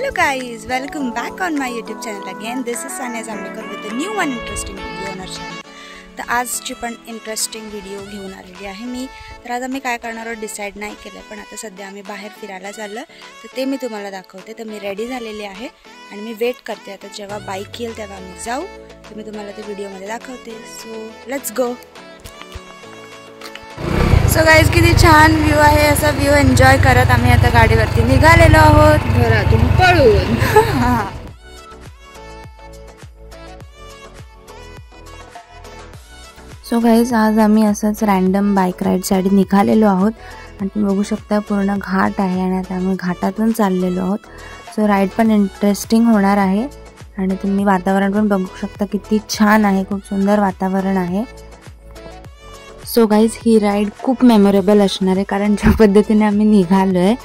Hello guys, welcome back on my YouTube channel again. This is Sanya Zambekar with a new and interesting video on our channel. तर आजची पण interesting video घेऊन आलेली आहे मी. तर आज आम्ही काय करणार आहोत डिसाइड नाही केलं, पण आता सध्या आम्ही बाहेर फिरायला चाललो, तर ते मी तुम्हाला दाखवते. तर मी रेडी झालेली आहे आणि मी वेट करते आता जेव्हा बाईक येईल तेव्हा आम्ही जाऊ. तर मी तुम्हाला ते व्हिडिओमध्ये दाखवते. So let's go. So guys किती छान व्ह्यू आहे. असा व्ह्यू एन्जॉय करत आम्ही आता गाडीवरती निघालेलो आहोत घरातून पळून. सो गाइज आज आम्ही असंच रँडम बाईक राईडसाठी निघालेलो आहोत आणि तुम्ही बघू शकता पूर्ण घाट आहे आणि आता आम्ही घाटातून चाललेलो आहोत. सो राईड पण इंटरेस्टिंग होणार आहे आणि तुम्ही वातावरण पण बघू शकता किती छान आहे. खूप सुंदर वातावरण आहे. सो गाइज ही राईड खूप मेमोरेबल असणार आहे कारण ज्या पद्धतीने आम्ही निघालो आहे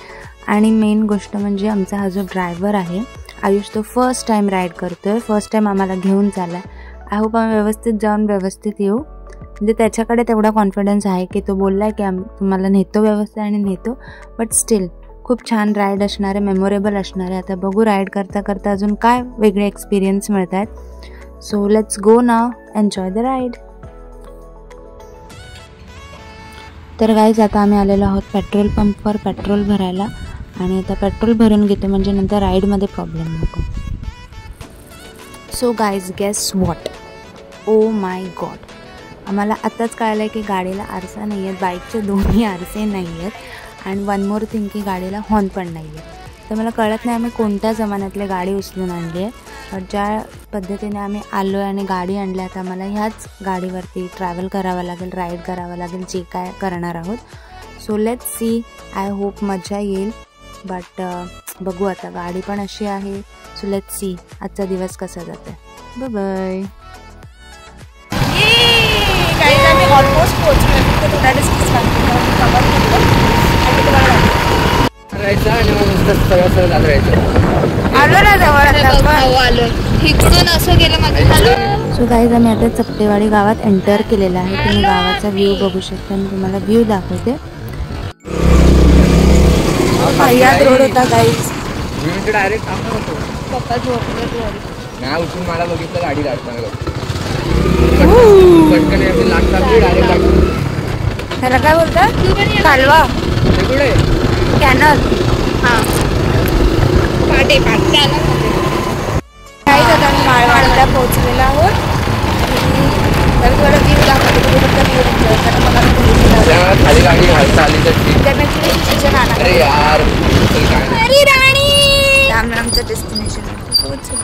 आणि मेन गोष्ट म्हणजे आमचा हा जो ड्रायव्हर आहे आयुष तो फर्स्ट टाईम राईड करतोय. फर्स्ट टाईम आम्हाला घेऊन चालला. आय होप आम्ही व्यवस्थित जाऊन व्यवस्थित येऊ. म्हणजे त्याच्याकडे तेवढा कॉन्फिडन्स आहे की तो बोलला की आम्ही तुम्हाला नेतो व्यवस्थित आणि नेतो. बट स्टील खूप छान राईड असणार आहे, मेमोरेबल असणार आहे. आता बघू राईड करता करता अजून काय वेगळे एक्सपिरियन्स मिळत आहेत. So let's go now, enjoy the ride. तर गाईज आता आम्ही आलेलो आहोत पेट्रोल पंपवर पेट्रोल भरायला आणि आता पेट्रोल भरून घेतो म्हणजे नंतर राईडमध्ये प्रॉब्लेम नको. So guys guess what, oh my god, आम्हाला आत्ताच कळलं आहे की गाडीला आरसा नाही आहेत, बाईकचे दोन्ही आरसे नाही आहेत आणि वन मोर थिंग की गाडीला हॉर्न पण नाही आहे. तर मला कळत नाही आम्ही कोणत्या जमान्यातली गाडी उचलून आणली आहे. पण ज्या पद्धतीने आम्ही आलो आहे आणि गाडी आणली आहे तर आम्हाला ह्याच गाडीवरती ट्रॅव्हल करावं लागेल, राईड करावं लागेल जे काय करणार आहोत. So let's see. I hope मजा येईल. बट बघू आता गाडी पण अशी आहे. सो लेट्स सी आजचा दिवस कसा जातो. Bye bye. आम्ही ऑलमोस्ट पोहोचलो. थोडा डिस्टन्स आलो ना जवळ असं गेलं माझं. सो गाईज आम्ही आता चपटेवाडी गावात एंटर केलेला आहे. तुम्ही गावाचा व्ह्यू बघू शकता. मी तुम्हाला व्ह्यू दाखवते. याद रोड होता गाईज. डायरेक्ट पप्पा झोपले नाही उठून मला बघितलं गाडी काढताना त्याला काय बोलतात कालवा कॅनल. हां पाटे कॅनल. काही आता आम्ही माळवाडीला पोहोचलेलो आहोत. तर थोडं व्ह्यू दाखवते तुम्ही फक्त व्ह्यू एन्जॉय करा. मला खाली गाडी घालता आली तर आमचं डेस्टिनेशन पोहोचलो.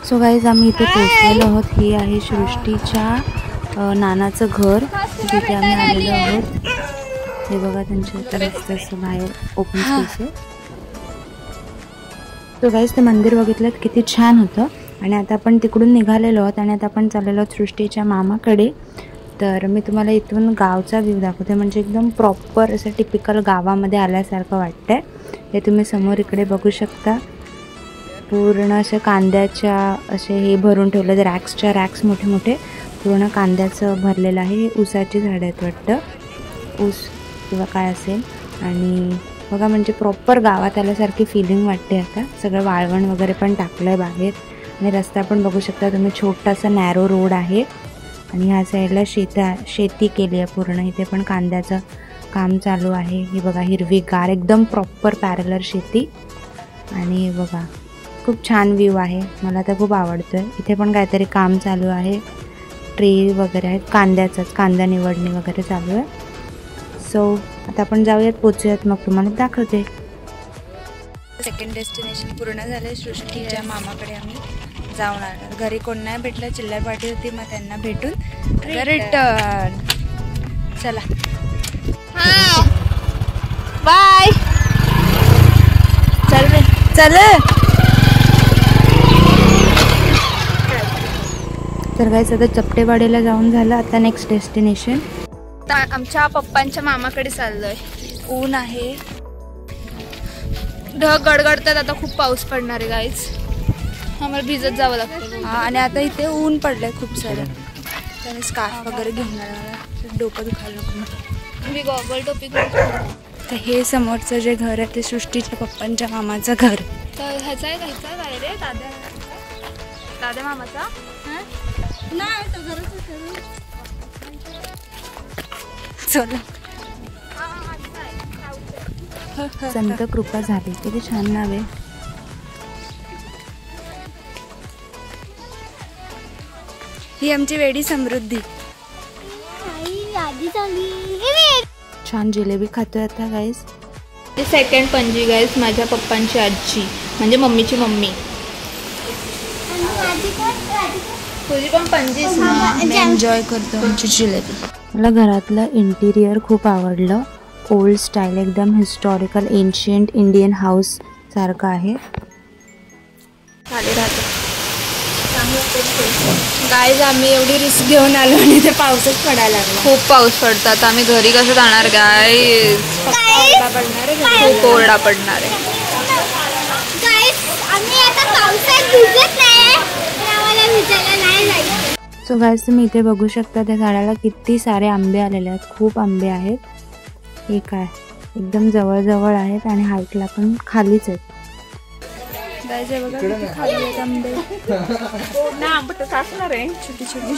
सो गाईज आम्ही इथे पोहोचलेलो आहोत. हे आहे सृष्टीच्या नानाचं घर जिथे आम्ही आलेलो आहोत. हे बघा त्यांच्या इथं मस्त असं बाहेर ओपन स्पेस आहे. सो गाईज ते मंदिर बघितलं किती छान होतं आणि आता आपण तिकडून निघालेलो आहोत आणि आता आपण चाललेलो आहोत सृष्टीच्या मामाकडे. तर मी तुम्हाला इथून गावचा व्ह्यू दाखवते. म्हणजे एकदम प्रॉपर असं टिपिकल गावामध्ये आल्यासारखं वाटतं आहे. हे तुम्ही समोर इकडे बघू शकता. पूर्ण असे कांद्याच्या असे हे भरून ठेवलं. रॅक्सच्या रॅक्स मोठे मोठे पूर्ण कांद्याचं भरलेलं आहे. हे ऊसाची झाडं आहेत वाटतं, ऊस किंवा काय असेल. आणि बघा म्हणजे प्रॉपर गावात आल्यासारखी फिलिंग वाटते. आता सगळं वाळवण वगैरे पण टाकलं आहे बाहेर आणि रस्ता पण बघू शकता तुम्ही. छोटासा नॅरो रोड आहे आणि ह्या साईडला शेती केली आहे पूर्ण. इथे पण कांद्याचं काम चालू आहे. हे बघा हिरवीगार एकदम प्रॉपर पॅरलर शेती. आणि हे बघा खूप छान व्ह्यू आहे. मला तर खूप आवडतो आहे. इथे पण काहीतरी काम चालू आहे. ट्री वगैरे आहेत कांद्याचंच, कांदा निवडणी वगैरे चालू आहे. सो आता आपण जाऊयात, पोचूयात, मग तुम्हाला दाखवते. सेकंड डेस्टिनेशन पूर्ण झाले. सृष्टीच्या मामाकडे आम्ही जाऊन आलो. घरी कोण नाही भेटलं, चिल्लर पार्टी होती, मग त्यांना भेटून रिटर्न. चला बाय. चल रे चल. तर गाईस आता चपटेवाडीला जाऊन झालं. आता नेक्स्ट डेस्टिनेशन आमच्या पप्पांच्या मामाकडे चाललोय. ऊन आहे, ढग गडगडतात. आता खूप पाऊस पडणार आहे गाईज. आम्हाला भिजत जावं लागतं. आणि आता इथे ऊन पडलंय खूप सारं. त्याने स्कार्फ वगैरे घेऊन आला. डोकं दुखायला नको. मी गॉगल टोपी तर हे समोरचं जे घर आहे ते सृष्टीच्या पप्पांच्या मामाचं घर. तर ह्याचा आहे काय रे दादा मामाचा चला. संत कृपा झाली. किती छान नाव आहे. ही आमची वेडी समृद्धी. छान जिलेबी खातोय आता गाईस. ते सेकंड पणजी गाईस, माझ्या पप्पांची आजी म्हणजे मम्मीची मम्मी. तुझी पण पणजीच ना. एन्जॉय करतो आमची जिलेबी. मला घरातलं इंटिरियर खूप आवडलं. ओल्ड स्टाईल, एकदम हिस्टॉरिकल एन्शियंट इंडियन हाऊस सारखं आहे. गाईज आम्ही एवढी रिस्क घेऊन आलो आणि ते पाऊसच पडायला लागला. खूप पाऊस पडतात. आम्ही घरी कसं जाणार गाईज? खूप ओरडा पडणार आहे. सो गाईज तुम्ही इथे बघू शकता त्या झाडाला किती सारे आंबे आलेले आहेत. खूप आंबे आहेत. हे काय एकदम जवळ आहेत आणि हाईटला पण खालीच आहेत. गाईज हे बघा किती खाली आहेत आंबे. छोटी छोटी.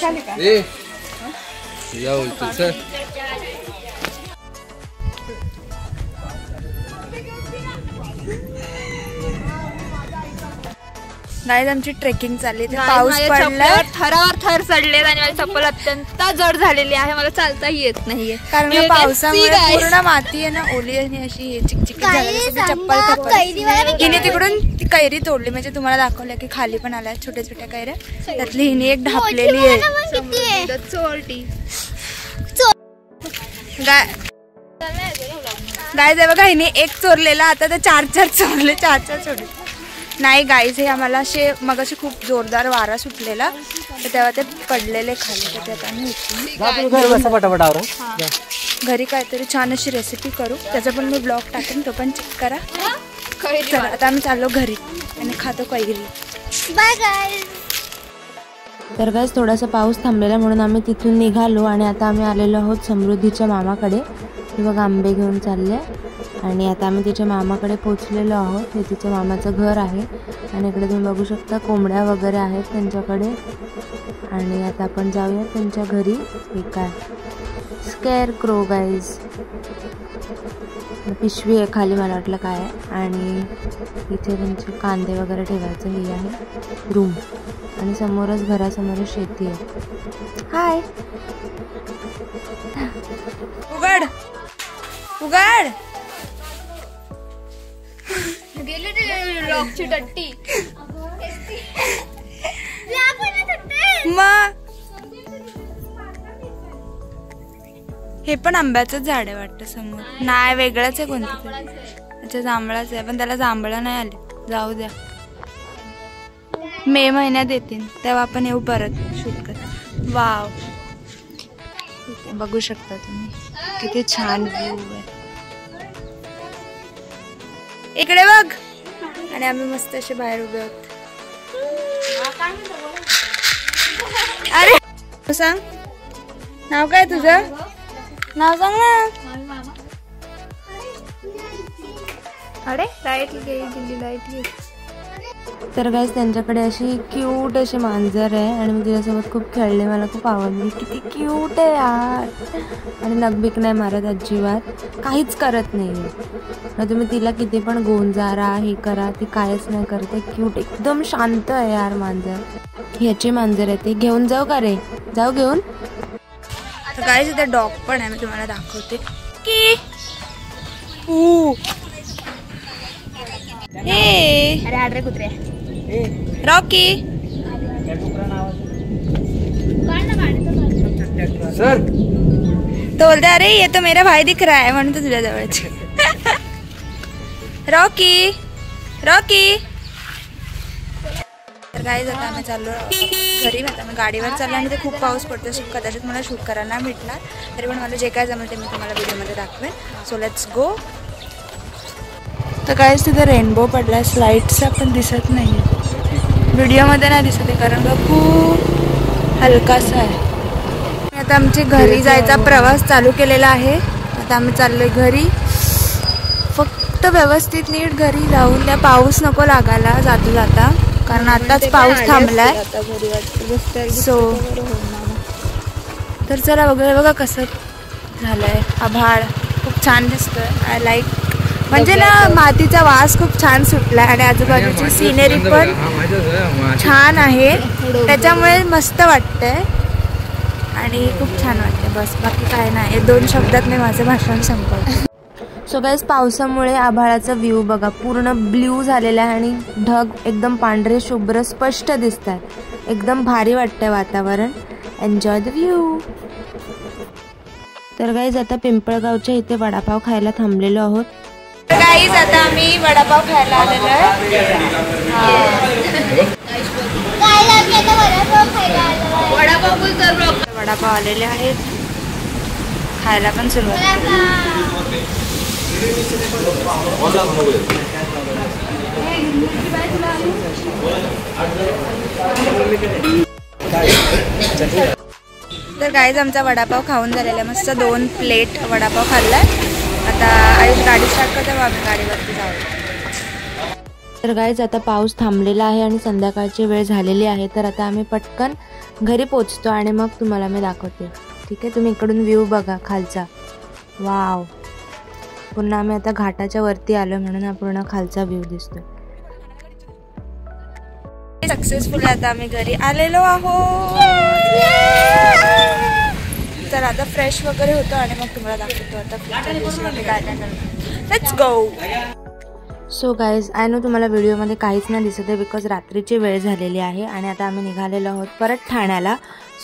गाईज आमची ट्रेकिंग चालली. पाऊस पडला, थरावर थर चढलेत आणि माझी चप्पल अत्यंत जड झालेली आहे. मला चालताही येत नाहीये कारण पावसामुळे पूर्ण माती आहे ना, ओली आणि अशी चिकचिक झाली. चप्पल हिने तिकडून ती कैरी तोडली, म्हणजे तुम्हाला दाखवलं की खाली पण आल्या छोट्या छोट्या कैऱ्या. त्यातली हिने एक ढापलेली आहे. गाईज बघा हिने एक चोरलेला, आता ते चार चोरले, चार सोडले. नाही गाईज हे आम्हाला असे मगाशी खूप जोरदार वारा सुटलेला, तर तेव्हा ते पडलेले खाली. तर त्यात आम्ही घरी काहीतरी छान अशी रेसिपी करू, त्याचा पण मी ब्लॉग टाकेन, तो पण चेक करा. चला आता आम्ही चाललो घरी आणि खातो कैरी. Bye guys. तर गाईज थोडासा पाऊस थांबलेला म्हणून आम्ही तिथून निघालो आणि आता आम्ही आलेलो आहोत समृद्धीच्या मामाकडे. हे बघा आंबे घेऊन चालले आणि आता आम्ही तिच्या मामाकडे पोचलेलो आहोत. हे तिच्या मामाचं घर आहे आणि इकडे तुम्ही बघू शकता कोंबड्या वगैरे आहेत त्यांच्याकडे. आणि आता आपण जाऊया त्यांच्या घरी. हे काय स्केअर क्रो गाईज. पिशवी आहे खाली, मला वाटलं काय आहे. आणि इथे त्यांचे कांदे वगैरे ठेवायचं हे आहे रूम. आणि समोरच घरासमोरच शेती आहे. हाय उघड उघड. लॉकची टट्टी मग हे पण आंब्याचं झाड आहे वाटतं समोर. नाही वेगळंच आहे कोणतं तरी. अच्छा जांभळाच आहे, पण त्याला जांभळं नाही आले. जाऊ द्या, मे महिन्यात येतील तेव्हा आपण येऊ परत शूट कर. वाव बघू शकता तुम्ही किती छान व्ह्यू आहे. इकडे बघ. आणि आम्ही मस्त असे बाहेर उभे आहोत. अरे सांग नाव काय तुझं? नाव सांग ना. अरे लाईट गेली लाईट. तर गाईज त्यांच्याकडे अशी क्यूट अशी मांजर आहे आणि मी तिच्यासोबत खूप खेळले. मला खूप आवडली. किती क्यूट आहे यार. आणि नखबिक नाही मारत अजिबात, काहीच करत नाही. मग तुम्ही तिला किती पण गोंजारा हे करा, ती कायच नाही करते. क्यूट एकदम शांत आहे यार मांजर. ह्याची मांजर आहे ते. घेऊन जाऊ का रे? जाऊ घेऊन. तर गाईज इथे डॉग पण आहे, मी तुम्हाला दाखवते की. हे अरे आडरे कुत्रे रॉकी. सर तो बोलते अरे ये तो मेरा भाई दिख रहा है, म्हणून तो तुझ्या जवळच. Rocky Rocky. तर गाईज आता आम्ही चाललो घरी. आता मी गाडीवर चाललो आणि ते खूप पाऊस पडतो. कदाचित मला शूट करायला नाही भेटणार, तरी पण मला जे काय जमेल ते मी तुम्हाला व्हिडिओमध्ये दाखवेन. So let's go. तर गाईज तिथे रेनबो पडला. स्लाइड्स पण दिसत नाही, व्हिडिओमध्ये नाही दिसत आहे कारण का खूप हलकासा आहे. आता आमची घरी जायचा प्रवास चालू केलेला आहे. आता आम्ही चाललोय घरी फक्त व्यवस्थित नीट घरी जाऊन त्या पाऊस नको लागायला जाता जाता, कारण आताच पाऊस थांबलाय. सो तर चला बघा कसं झालंय. आभाळ खूप छान दिसतोय. आय लाईक, म्हणजे ना मातीचा वास खूप छान सुटलाय आणि आजूबाजूची सिनेरी पण छान आहे, त्याच्यामुळे मस्त वाटतंय आणि खूप छान वाटतंय. बस बाकी काय नाही, 2 शब्दात मी माझं भाषण संपवते. सो गाईज, पावसामुळे आभाळाचा व्ह्यू बघा पूर्ण ब्ल्यू झालेला आहे आणि ढग एकदम पांढरे शुभ्र स्पष्ट दिसत आहे. एकदम भारी वाटतंय वातावरण. Enjoy the view. तर गाईज, आता पिंपळगावच्या इथे वडापाव खायला थांबलेलो आहोत. गाईज, आता आम्ही वडापाव खायला आलेलो आहे. वडापाव आलेले आहेत, खायला पण सुरुवात. तर गाईज, आमचा वडापाव खाऊन झालेला, मस्त 2 प्लेट वडापाव खाल्लाय. आता आयुष गाडी स्टार्ट करते, मग आम्ही गाडीवरती जाऊ. तर गाईज, आता पाऊस थांबलेला आहे आणि संध्याकाळची वेळ झालेली आहे. तर आता आम्ही पटकन घरी पोचतो आणि मग तुम्हाला मी दाखवते. ठीक आहे, तुम्ही इकडून व्ह्यू बघा खालचा. वाव, पुन्हा आम्ही आता घाटाच्या वरती आलो म्हणून हा पूर्ण खालचा व्ह्यू दिसतो. सक्सेसफुल आता आम्ही घरी आलेलो आहोत. तर आता फ्रेश वगैरे होतो आणि मग तुम्हाला दाखवतो आता काय करतो. Let's go. So guys, I know तुम्हाला व्हिडिओमध्ये काहीच नाही दिसत आहे बिकॉज रात्रीची वेळ झालेली आहे आणि आता आम्ही निघालेलो आहोत परत ठाण्याला.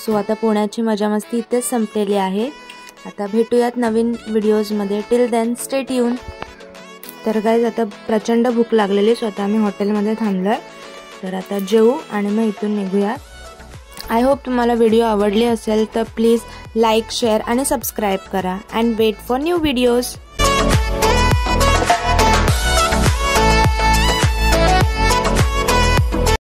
सो आता पुण्याची मजा मस्ती इथेच संपलेली आहे. आता भेटूयात नवीन व्हिडिओजमध्ये. Till then stay tuned. तर गाईज, आता प्रचंड भूक लागलेली, सो आता आम्ही हॉटेलमध्ये थांबलो आहे. तर आता जेवू आणि मग इथून निघूया. आय होप तुम्हाला व्हिडिओ आवडले असेल तर प्लीज लाईक, शेअर आणि सबस्क्राईब करा. And wait for new videos.